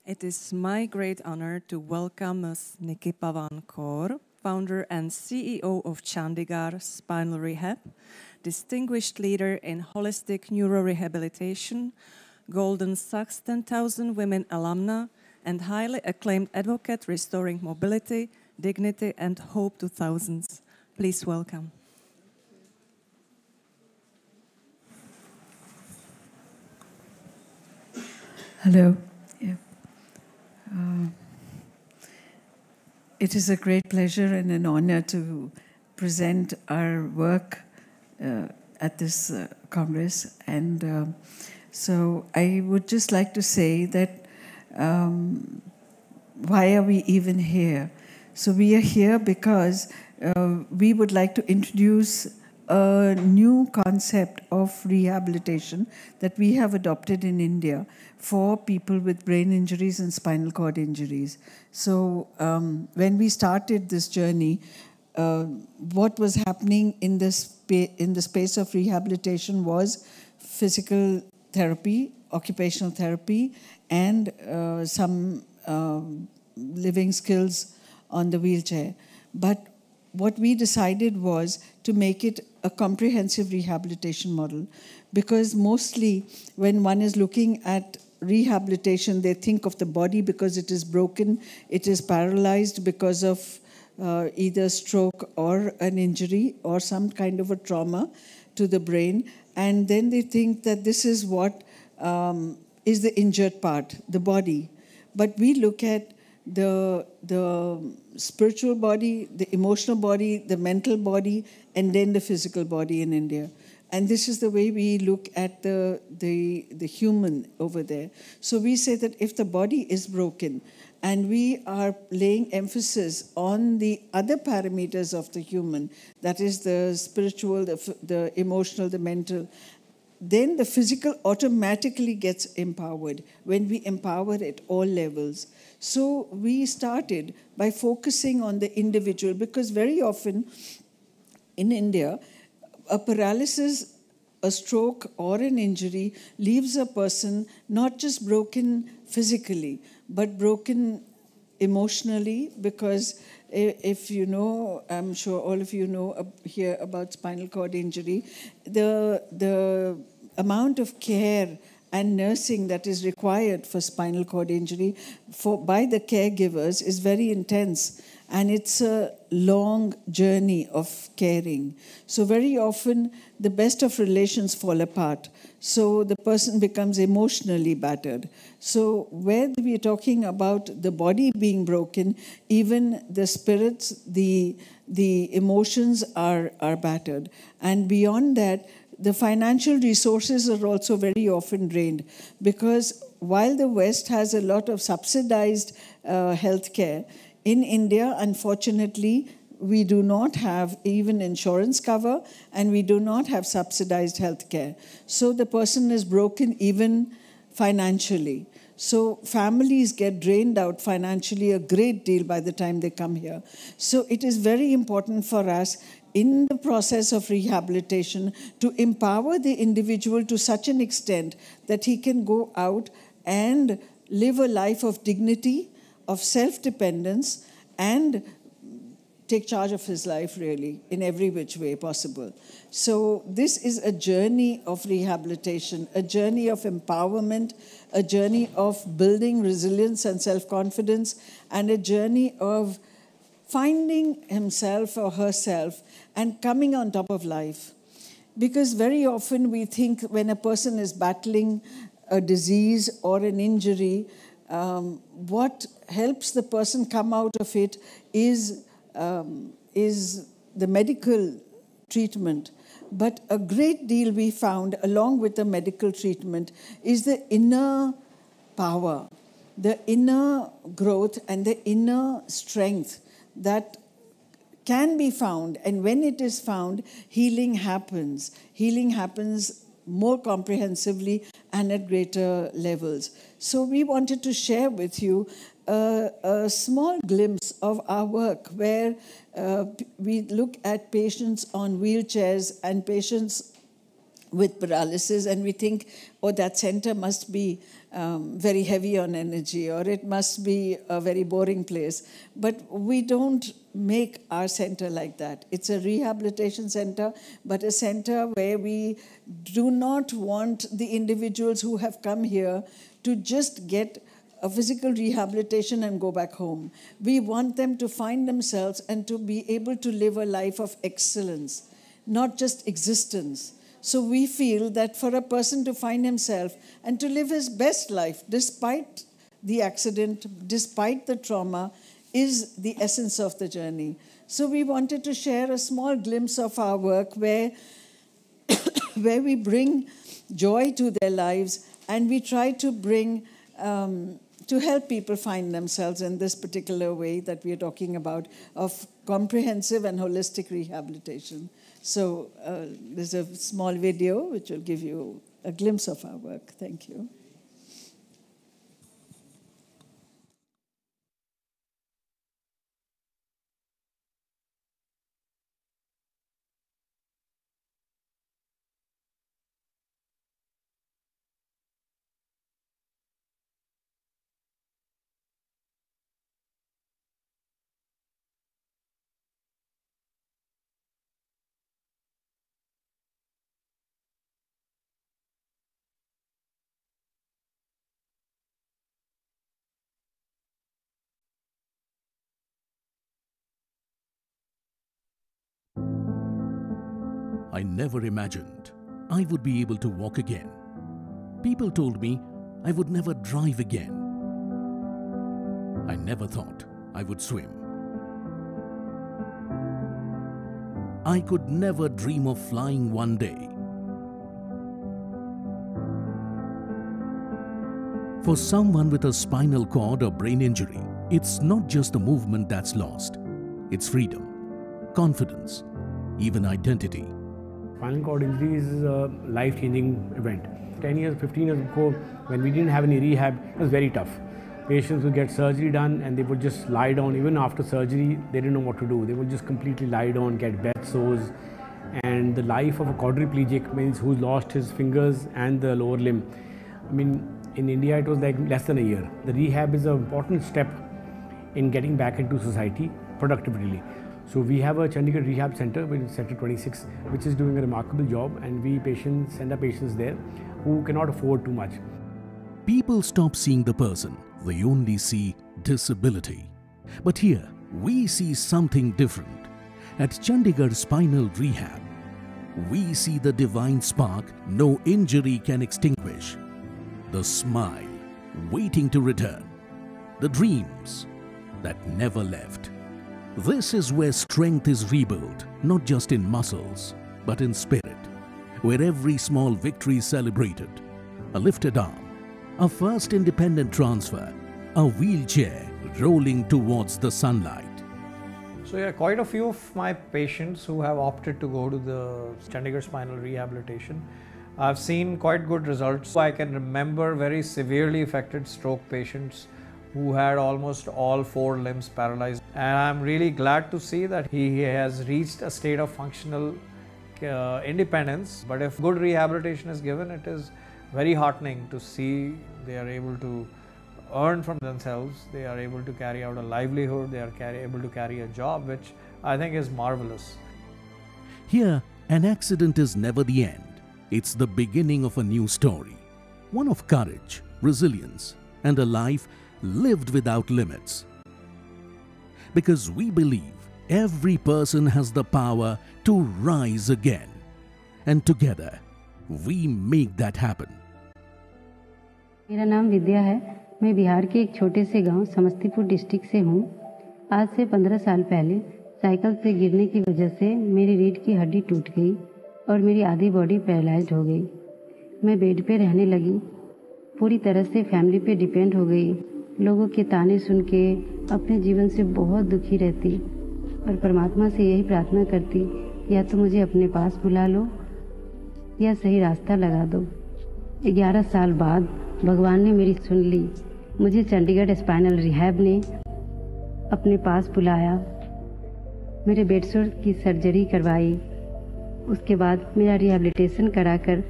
It is my great honor to welcome Ms. Nikki Pavan Kaur, founder and CEO of Chandigarh Spinal Rehab, distinguished leader in holistic neurorehabilitation, Golden Sachs 10,000 Women alumna, and highly acclaimed advocate restoring mobility, dignity, and hope to thousands. Please welcome. Hello. Yeah. It is a great pleasure and an honor to present our work at this Congress. And so I would just like to say that why are we even here? So we are here because we would like to introduce a new concept of rehabilitation that we have adopted in India for people with brain injuries and spinal cord injuries. So when we started this journey, what was happening in the space of rehabilitation was physical therapy, occupational therapy, and some living skills on the wheelchair. But what we decided was to make it a comprehensive rehabilitation model, because mostly when one is looking at rehabilitation, they think of the body because it is broken, it is paralyzed because of either stroke or an injury or some kind of a trauma to the brain. And then they think that this is what is the injured part, the body. But we look at the spiritual body, the emotional body, the mental body, and then the physical body in India. And this is the way we look at the human over there. So we say that if the body is broken, and we are laying emphasis on the other parameters of the human, that is the spiritual, the emotional, the mental, then the physical automatically gets empowered when we empower at all levels. So we started by focusing on the individual, because very often in India, a paralysis, a stroke, or an injury leaves a person not just broken physically, but broken emotionally, because if you know, I'm sure all of you know here about spinal cord injury, the amount of care and nursing that is required for spinal cord injury by the caregivers is very intense. And it's a long journey of caring. So very often, the best of relations fall apart. So the person becomes emotionally battered. So where we are talking about the body being broken, even the spirits, the emotions are battered. And beyond that, the financial resources are also very often drained, because while the West has a lot of subsidized healthcare, in India, unfortunately, we do not have even insurance cover, and we do not have subsidized healthcare. So the person is broken even financially. So families get drained out financially a great deal by the time they come here. So it is very important for us in the process of rehabilitation to empower the individual to such an extent that he can go out and live a life of dignity, of self-dependence, and take charge of his life, really, in every which way possible. So this is a journey of rehabilitation, a journey of empowerment, a journey of building resilience and self-confidence, and a journey of finding himself or herself and coming on top of life. Because very often we think when a person is battling a disease or an injury, what helps the person come out of it is the medical treatment. But a great deal we found, along with the medical treatment, is the inner power, the inner growth, and the inner strength that can be found. And when it is found, healing happens. Healing happens more comprehensively and at greater levels. So we wanted to share with you a small glimpse of our work, where we look at patients on wheelchairs and patients with paralysis, and we think, oh, that center must be very heavy on energy, or it must be a very boring place. But we don't make our center like that. It's a rehabilitation center, but a center where we do not want the individuals who have come here to just get a physical rehabilitation and go back home. We want them to find themselves and to be able to live a life of excellence, not just existence. So we feel that for a person to find himself and to live his best life, despite the accident, despite the trauma, is the essence of the journey. So we wanted to share a small glimpse of our work where we bring joy to their lives, and we try to bring, to help people find themselves in this particular way that we are talking about, of comprehensive and holistic rehabilitation. So there's a small video which will give you a glimpse of our work. Thank you. I never imagined I would be able to walk again. People told me I would never drive again. I never thought I would swim. I could never dream of flying one day. For someone with a spinal cord or brain injury, it's not just the movement that's lost. It's freedom, confidence, even identity. Spinal cord injury is a life-changing event. 10 years, 15 years ago, when we didn't have any rehab, it was very tough. Patients would get surgery done and they would just lie down. Even after surgery, they didn't know what to do. They would just completely lie down, get bed sores. And the life of a quadriplegic means who's lost his fingers and the lower limb. I mean, in India, it was like less than a year. The rehab is an important step in getting back into society productively. So we have a Chandigarh Rehab Center, which is Sector 26, which is doing a remarkable job, and we send our patients there who cannot afford too much. People stop seeing the person, they only see disability. But here, we see something different. At Chandigarh Spinal Rehab, we see the divine spark no injury can extinguish. The smile waiting to return. The dreams that never left. This is where strength is rebuilt, not just in muscles, but in spirit, where every small victory is celebrated. A lifted arm, a first independent transfer, a wheelchair rolling towards the sunlight. So yeah, quite a few of my patients who have opted to go to the Chandigarh Spinal Rehabilitation, I've seen quite good results. I can remember very severely affected stroke patients who had almost all 4 limbs paralyzed. And I'm really glad to see that he has reached a state of functional independence. But if good rehabilitation is given, it is very heartening to see they are able to earn from themselves, they are able to carry out a livelihood, they are able to carry a job, which I think is marvelous. Here, an accident is never the end. It's the beginning of a new story. One of courage, resilience, and a life lived without limits. Because we believe every person has the power to rise again. And together, we make that happen. मेरा नाम विद्या है। मैं बिहार के एक छोटे से गांव Samastipur district से हूं। आज से 15 साल पहले साइकिल से गिरने की वजह से मेरी रीढ़ की हड्डी टूट गई और मेरी आधी बॉडी पैरालाइज्ड हो गई। मैं बेड पे रहने लगी, पूरी तरह से फैमिली पे डिपेंड हो गई। लोगों के ताने सुन के अपने जीवन से बहुत दुखी रहती और परमात्मा से यही प्रार्थना करती, या तो मुझे अपने पास बुला लो या सही रास्ता लगा दो। 11 साल बाद भगवान ने मेरी सुन ली। मुझे चंडीगढ़ स्पाइनल रिहैब ने अपने पास बुलाया, मेरे बेड सोर की सर्जरी करवाई उसके बाद मेरा रिहैबिलिटेशन कराकर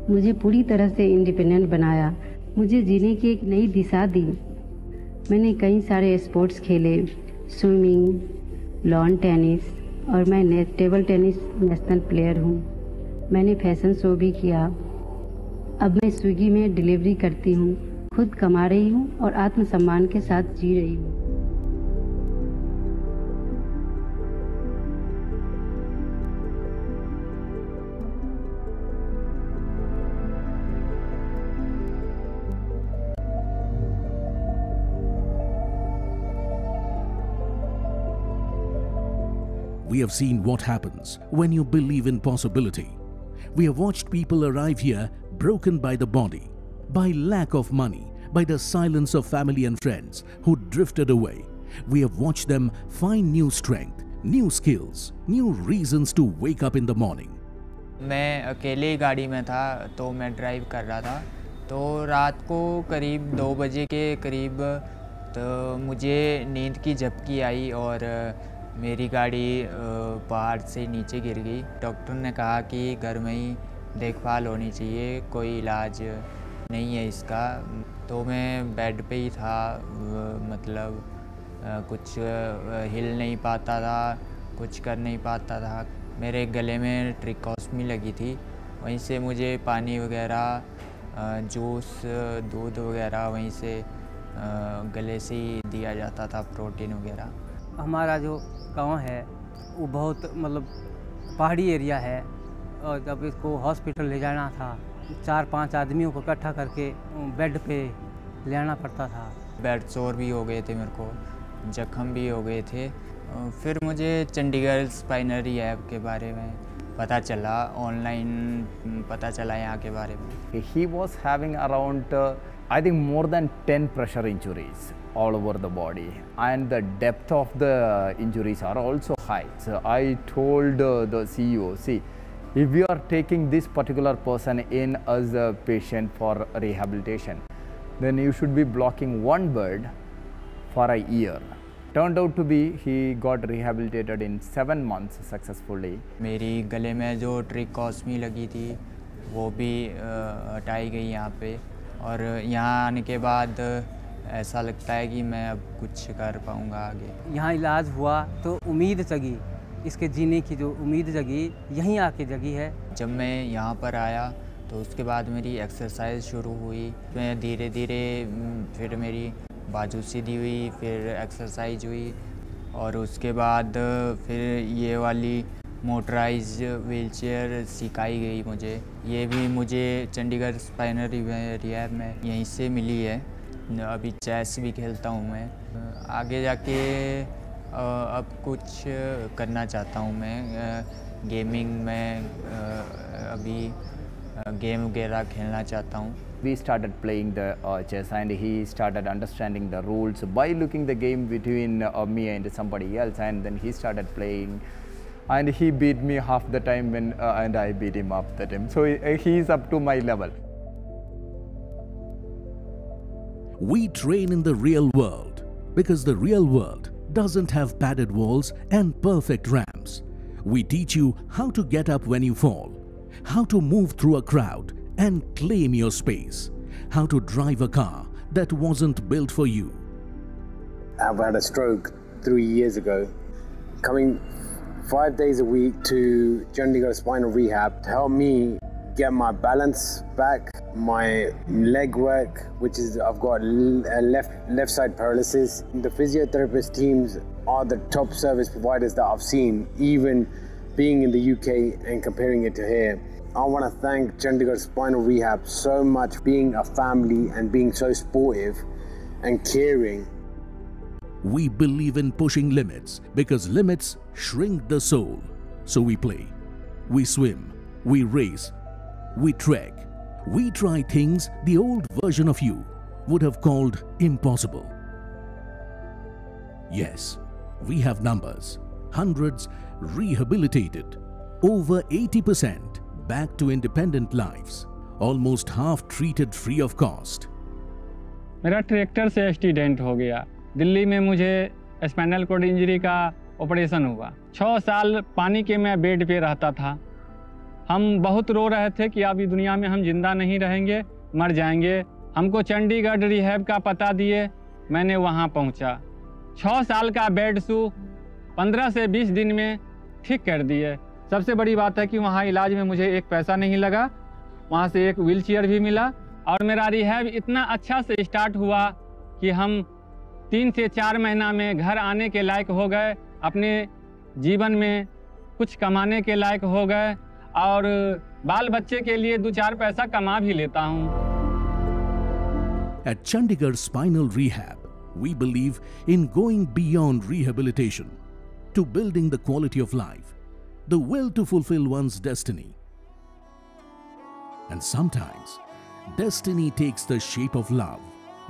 मुझे पूरी तरह से इंडिपेंडेंट बनाया, मुझे जीने की एक नई दिशा दी। मैंने कई सारे स्पोर्ट्स खेले, स्विमिंग, लॉन टेनिस और मैं टेबल टेनिस नेशनल प्लेयर हूँ। मैंने फैशन शो भी किया। अब मैं स्विगी में डिलीवरी करती हूँ, खुद कमा रही हूँ और आत्मसम्मान के साथ जी रही हूँ। We have seen what happens when you believe in possibility. We have watched people arrive here broken by the body, by lack of money, by the silence of family and friends who drifted away. We have watched them find new strength, new skills, new reasons to wake up in the morning. मैं अकेले ही गाड़ी में था, तो मैं drive कर रहा था, तो रात को करीब 2 बजे के करीब तो मुझे नींद की झपकी आई और मेरी गाड़ी पहाड़ से नीचे गिर गई। डॉक्टर ने कहा कि घर में ही देखभाल होनी चाहिए, कोई इलाज नहीं है इसका। तो मैं बेड पे ही था, मतलब कुछ हिल नहीं पाता था, कुछ कर नहीं पाता था। मेरे गले में ट्रिकोस्मी लगी थी, वहीं से मुझे पानी वगैरह, जूस, दूध वगैरह वहीं से गले से ही दिया जाता था, प्रोटीन वगैरह। हमारा जो गांव है वो बहुत मतलब पहाड़ी एरिया है, और जब इसको हॉस्पिटल ले जाना था 4-5 आदमियों को इकट्ठा करके बेड पे ले आना पड़ता था। बेड सोर भी हो गए थे, मेरे को जख्म भी हो गए थे। फिर मुझे चंडीगढ़ स्पाइनल रिहैब के बारे में पता चला, ऑनलाइन पता चला यहाँ के बारे में। He was having around I think more than 10 pressure injuries all over the body, and the depth of the injuries are also high. So I told the CEO, see, if we are taking this particular person in as a patient for rehabilitation, then you should be blocking one bed for a year. Turned out to be he got rehabilitated in 7 months successfully. मेरी गले में जो ट्रिकोस्मी लगी थी वो भी हटाई गई यहाँ पे, और यहाँ आने के बाद ऐसा लगता है कि मैं अब कुछ कर पाऊँगा आगे। यहाँ इलाज हुआ तो उम्मीद जगी, इसके जीने की जो उम्मीद जगी यहीं आके जगी है। जब मैं यहाँ पर आया तो उसके बाद मेरी एक्सरसाइज शुरू हुई। मैं धीरे धीरे फिर मेरी बाजू सीधी हुई, फिर एक्सरसाइज हुई, और उसके बाद फिर ये वाली मोटराइज व्हीलचेयर सिखाई गई मुझे। ये भी मुझे चंडीगढ़ स्पाइनल रिहैब में यहीं से मिली है। अभी चेस भी खेलता हूँ मैं। आगे जाके अब कुछ करना चाहता हूँ मैं, गेमिंग में अभी गेम वगैरह खेलना चाहता हूँ। We started playing the chess, and he started understanding the rules by looking the game between me and somebody else, and then he started playing, and he beat me half the time when and I beat him half the time. So he is up to my level. We train in the real world because the real world doesn't have padded walls and perfect ramps. We teach you how to get up when you fall, how to move through a crowd and claim your space, how to drive a car that wasn't built for you. I've had a stroke 3 years ago. Coming 5 days a week to Chandigarh Spinal Rehab to help me get my balance back, my leg work, which is I've got left side paralysis. The physiotherapist teams are the top service providers that I've seen, even being in the UK and comparing it to here. I want to thank Chandigarh Spinal Rehab so much, being a family and being so supportive and caring. We believe in pushing limits because limits shrink the soul. So we play, we swim, we race, we trek, we try things the old version of you would have called impossible. Yes, we have numbers, hundreds rehabilitated, over 80% back to independent lives, almost half treated free of cost. मेरा tractor से accident हो गया। दिल्ली में मुझे spinal cord injury का operation हुआ। 6 साल पानी के मैं बेड पे रहता था। हम बहुत रो रहे थे कि अब इस दुनिया में हम जिंदा नहीं रहेंगे, मर जाएंगे। हमको चंडीगढ़ रिहैब का पता दिए, मैंने वहाँ पहुँचा। 6 साल का बेड शू 15 से 20 दिन में ठीक कर दिए। सबसे बड़ी बात है कि वहाँ इलाज में मुझे एक पैसा नहीं लगा, वहाँ से एक व्हीलचेयर भी मिला और मेरा रिहैब इतना अच्छा से स्टार्ट हुआ कि हम 3 से 4 महीना में घर आने के लायक हो गए, अपने जीवन में कुछ कमाने के लायक हो गए और बाल बच्चे के लिए 2-4 पैसा कमा भी लेता हूँ। At Chandigarh Spinal Rehab, we believe in going beyond rehabilitation to building the quality of life, the will to fulfill one's destiny. And sometimes, destiny takes the shape of love.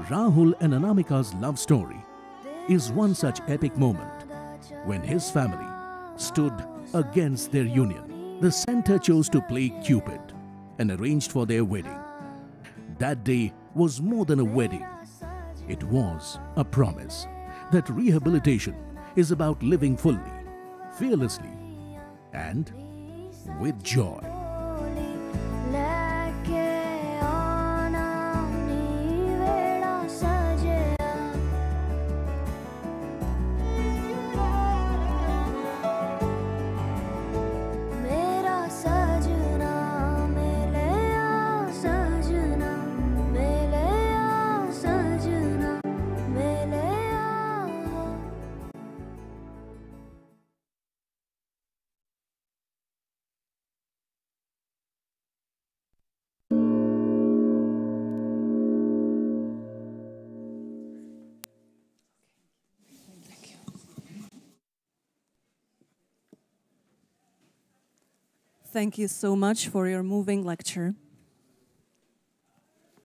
Rahul and Anamika's love story is one such epic moment when his family stood against their union. The center chose to play Cupid and arranged for their wedding. That day was more than a wedding. It was a promise that rehabilitation is about living fully, fearlessly, and with joy. Thank you so much for your moving lecture.